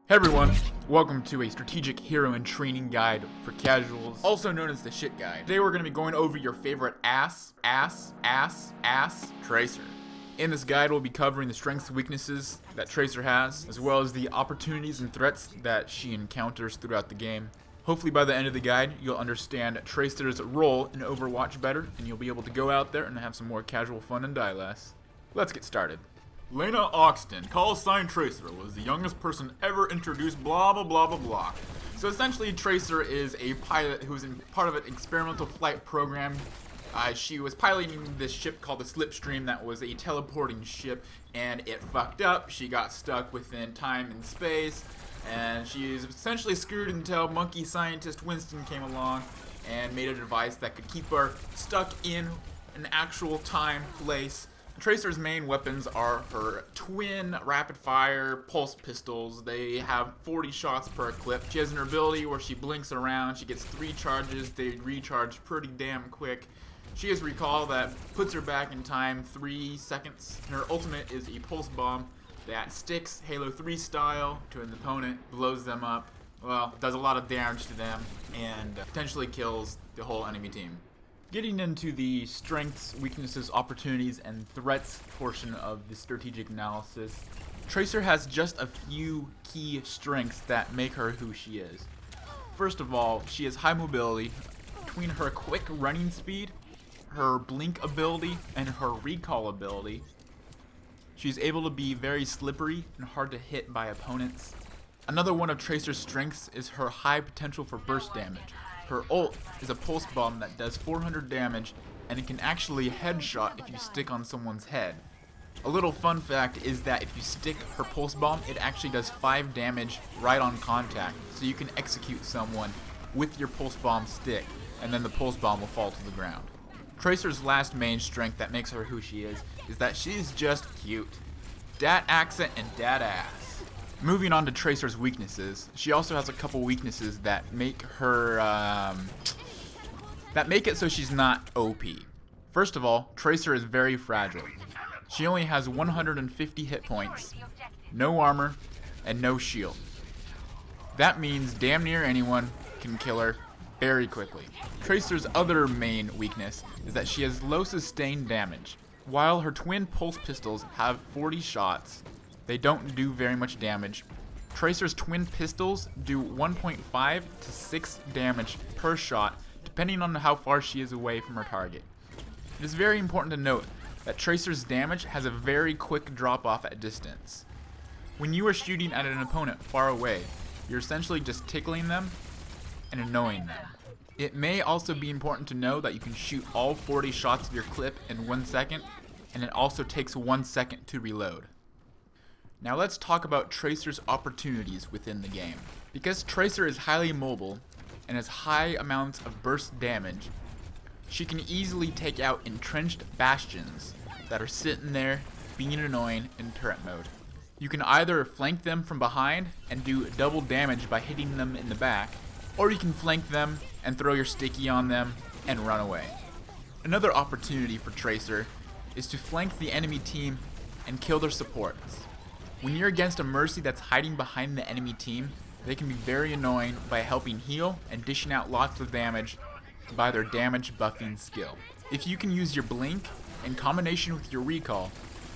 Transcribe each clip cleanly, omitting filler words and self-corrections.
Hey everyone, welcome to a strategic hero and training guide for casuals, also known as the shit guide. Today we're going to be going over your favorite Tracer. In this guide we'll be covering the strengths and weaknesses that Tracer has, as well as the opportunities and threats that she encounters throughout the game. Hopefully by the end of the guide you'll understand Tracer's role in Overwatch better, and you'll be able to go out there and have some more casual fun and die less. Let's get started. Lena Oxton, call sign Tracer, was the youngest person ever introduced, blah blah blah blah blah. So essentially Tracer is a pilot who's in part of an experimental flight program. She was piloting this ship called the Slipstream that was a teleporting ship, and it fucked up. She got stuck within time and space, and she is essentially screwed until monkey scientist Winston came along and made a device that could keep her stuck in an actual time, place. Tracer's main weapons are her twin rapid-fire pulse pistols. They have 40 shots per clip. She has an ability where she blinks around. She gets 3 charges. They recharge pretty damn quick. She has recall that puts her back in time 3 seconds. And her ultimate is a pulse bomb that sticks Halo 3 style to an opponent, blows them up, well, does a lot of damage to them, and potentially kills the whole enemy team. Getting into the strengths, weaknesses, opportunities, and threats portion of the strategic analysis, Tracer has just a few key strengths that make her who she is. First of all, she has high mobility. Between her quick running speed, her blink ability, and her recall ability, she's able to be very slippery and hard to hit by opponents. Another one of Tracer's strengths is her high potential for burst damage. Her ult is a pulse bomb that does 400 damage, and it can actually headshot if you stick on someone's head. A little fun fact is that if you stick her pulse bomb, it actually does 5 damage right on contact, so you can execute someone with your pulse bomb stick, and then the pulse bomb will fall to the ground. Tracer's last main strength that makes her who she is that she's just cute. Dat accent and dat ass. Moving on to Tracer's weaknesses, she also has a couple weaknesses that make her, that make it so she's not OP. First of all, Tracer is very fragile. She only has 150 hit points, no armor, and no shield. That means damn near anyone can kill her very quickly. Tracer's other main weakness is that she has low sustained damage. While her twin pulse pistols have 40 shots, they don't do very much damage. Tracer's twin pistols do 1.5 to 6 damage per shot, depending on how far she is away from her target. It is very important to note that Tracer's damage has a very quick drop-off at distance. When you are shooting at an opponent far away, you're essentially just tickling them and annoying them. It may also be important to know that you can shoot all 40 shots of your clip in 1 second, and it also takes 1 second to reload. Now let's talk about Tracer's opportunities within the game. Because Tracer is highly mobile and has high amounts of burst damage, she can easily take out entrenched bastions that are sitting there being annoying in turret mode. You can either flank them from behind and do double damage by hitting them in the back, or you can flank them and throw your sticky on them and run away. Another opportunity for Tracer is to flank the enemy team and kill their supports. When you're against a Mercy that's hiding behind the enemy team, they can be very annoying by helping heal and dishing out lots of damage by their damage buffing skill. If you can use your blink in combination with your recall,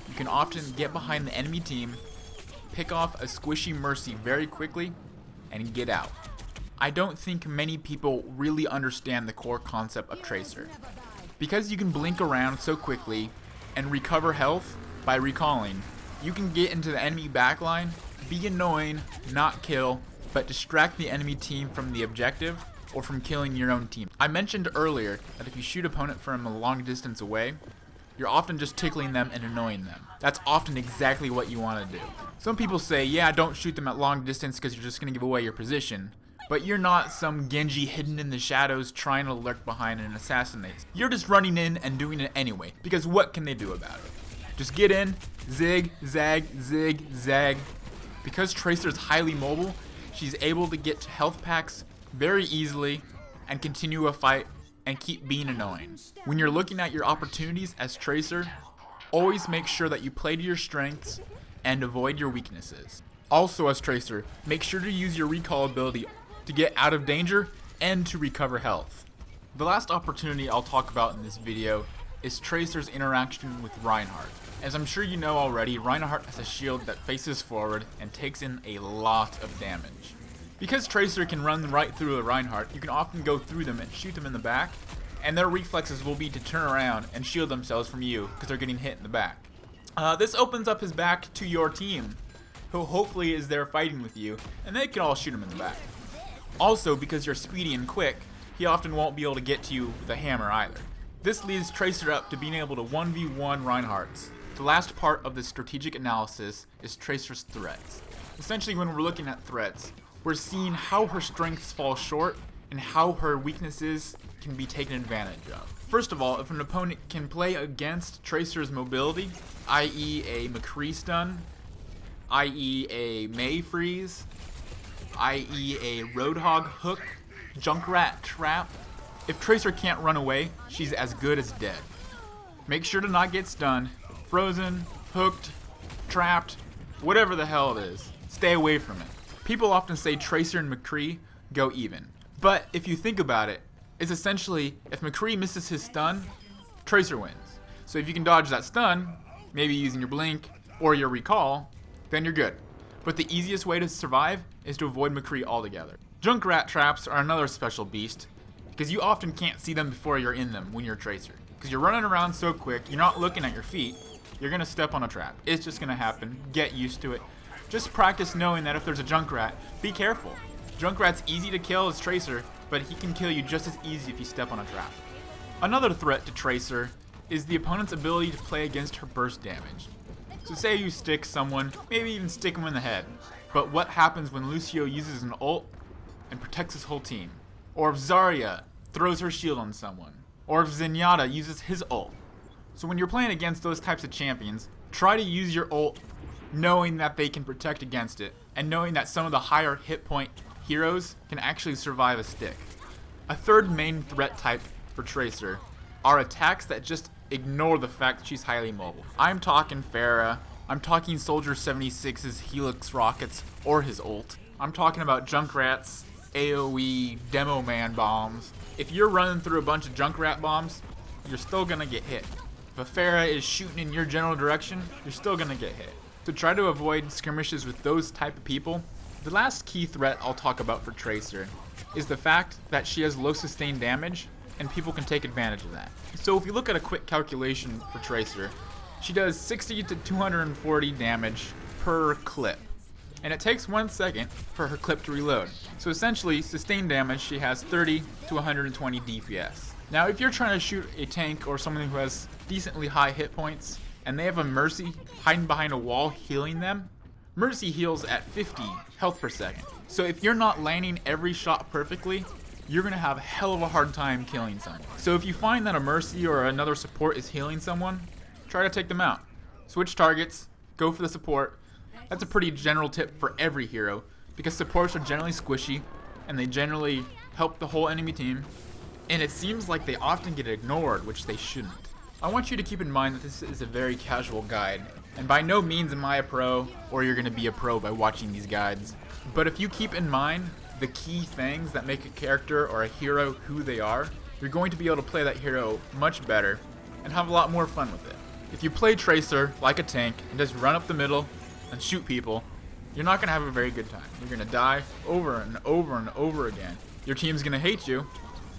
you can often get behind the enemy team, pick off a squishy Mercy very quickly, and get out. I don't think many people really understand the core concept of Tracer. Because you can blink around so quickly and recover health by recalling, you can get into the enemy backline, be annoying, not kill, but distract the enemy team from the objective or from killing your own team. I mentioned earlier that if you shoot opponent from a long distance away, you're often just tickling them and annoying them. That's often exactly what you want to do. Some people say, yeah, don't shoot them at long distance because you're just going to give away your position. But you're not some Genji hidden in the shadows trying to lurk behind and assassinate. You're just running in and doing it anyway, because what can they do about it? Just get in, zig, zag, zig, zag. Because Tracer's highly mobile, she's able to get to health packs very easily and continue a fight and keep being annoying. When you're looking at your opportunities as Tracer, always make sure that you play to your strengths and avoid your weaknesses. Also as Tracer, make sure to use your recall ability to get out of danger and to recover health. The last opportunity I'll talk about in this video is Tracer's interaction with Reinhardt. As I'm sure you know already, Reinhardt has a shield that faces forward and takes in a lot of damage. Because Tracer can run right through a Reinhardt, you can often go through them and shoot them in the back, and their reflexes will be to turn around and shield themselves from you because they're getting hit in the back. This opens up his back to your team, who hopefully is there fighting with you, and they can all shoot him in the back. Also, because you're speedy and quick, he often won't be able to get to you with a hammer either. This leads Tracer up to being able to 1v1 Reinhardts. The last part of this strategic analysis is Tracer's threats. Essentially, when we're looking at threats, we're seeing how her strengths fall short and how her weaknesses can be taken advantage of. First of all, if an opponent can play against Tracer's mobility, i.e. a McCree stun, i.e. a Mei freeze, i.e. a Roadhog hook, Junkrat trap, if Tracer can't run away, she's as good as dead. Make sure to not get stunned, frozen, hooked, trapped, whatever the hell it is. Stay away from it. People often say Tracer and McCree go even. But if you think about it, it's essentially if McCree misses his stun, Tracer wins. So if you can dodge that stun, maybe using your blink or your recall, then you're good. But the easiest way to survive is to avoid McCree altogether. Junkrat traps are another special beast, because you often can't see them before you're in them when you're Tracer. Because you're running around so quick, you're not looking at your feet, you're going to step on a trap. It's just going to happen. Get used to it. Just practice knowing that if there's a Junkrat, be careful. Junkrat's easy to kill as Tracer, but he can kill you just as easy if you step on a trap. Another threat to Tracer is the opponent's ability to play against her burst damage. So say you stick someone, maybe even stick them in the head, but what happens when Lucio uses an ult and protects his whole team? Or if Zarya throws her shield on someone, or if Zenyatta uses his ult. So when you're playing against those types of champions, try to use your ult knowing that they can protect against it, and knowing that some of the higher hit point heroes can actually survive a stick. A third main threat type for Tracer are attacks that just ignore the fact that she's highly mobile. I'm talking Pharah, I'm talking Soldier 76's Helix rockets or his ult. I'm talking about Junkrats, AoE, Demo Man bombs. If you're running through a bunch of Junkrat bombs, you're still gonna get hit. If a Pharah is shooting in your general direction, you're still gonna get hit. So try to avoid skirmishes with those type of people. The last key threat I'll talk about for Tracer is the fact that she has low sustained damage, and people can take advantage of that. So if you look at a quick calculation for Tracer, she does 60 to 240 damage per clip. And it takes 1 second for her clip to reload. So essentially, sustained damage, she has 30 to 120 DPS. Now if you're trying to shoot a tank or someone who has decently high hit points, and they have a Mercy hiding behind a wall healing them, Mercy heals at 50 health per second. So if you're not landing every shot perfectly, you're going to have a hell of a hard time killing someone. So if you find that a Mercy or another support is healing someone, try to take them out. Switch targets, go for the support. That's a pretty general tip for every hero, because supports are generally squishy, and they generally help the whole enemy team, and it seems like they often get ignored, which they shouldn't. I want you to keep in mind that this is a very casual guide, and by no means am I a pro, or you're going to be a pro by watching these guides. But if you keep in mind the key things that make a character or a hero who they are, you're going to be able to play that hero much better and have a lot more fun with it. If you play Tracer like a tank and just run up the middle and shoot people, you're not going to have a very good time. You're going to die over and over and over again. Your team's going to hate you,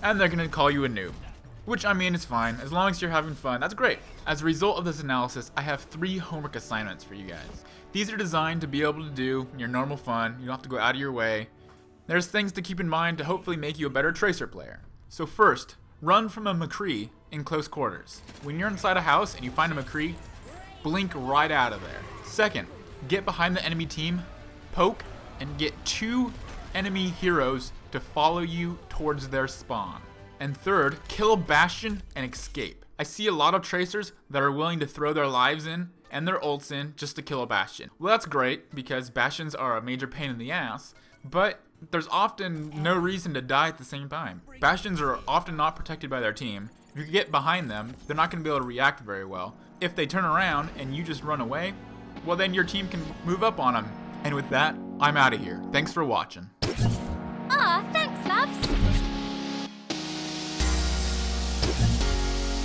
and they're going to call you a noob. Which, I mean, is fine. As long as you're having fun, that's great. As a result of this analysis, I have 3 homework assignments for you guys. These are designed to be able to do in your normal fun. You don't have to go out of your way. There's things to keep in mind to hopefully make you a better Tracer player. So first, run from a McCree in close quarters. When you're inside a house and you find a McCree, blink right out of there. Second, get behind the enemy team, poke, and get 2 enemy heroes to follow you towards their spawn. And third, kill a Bastion and escape. I see a lot of Tracers that are willing to throw their lives in and their ults in just to kill a Bastion. Well, that's great, because Bastions are a major pain in the ass, but there's often no reason to die at the same time. Bastions are often not protected by their team. If you get behind them, they're not going to be able to react very well. If they turn around and you just run away, well then your team can move up on them And with that, I'm out of here. Thanks for watching. Thanks, loves.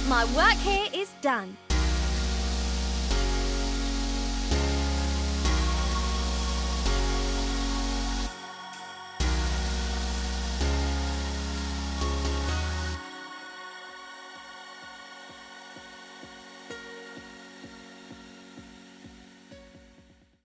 My work here is done.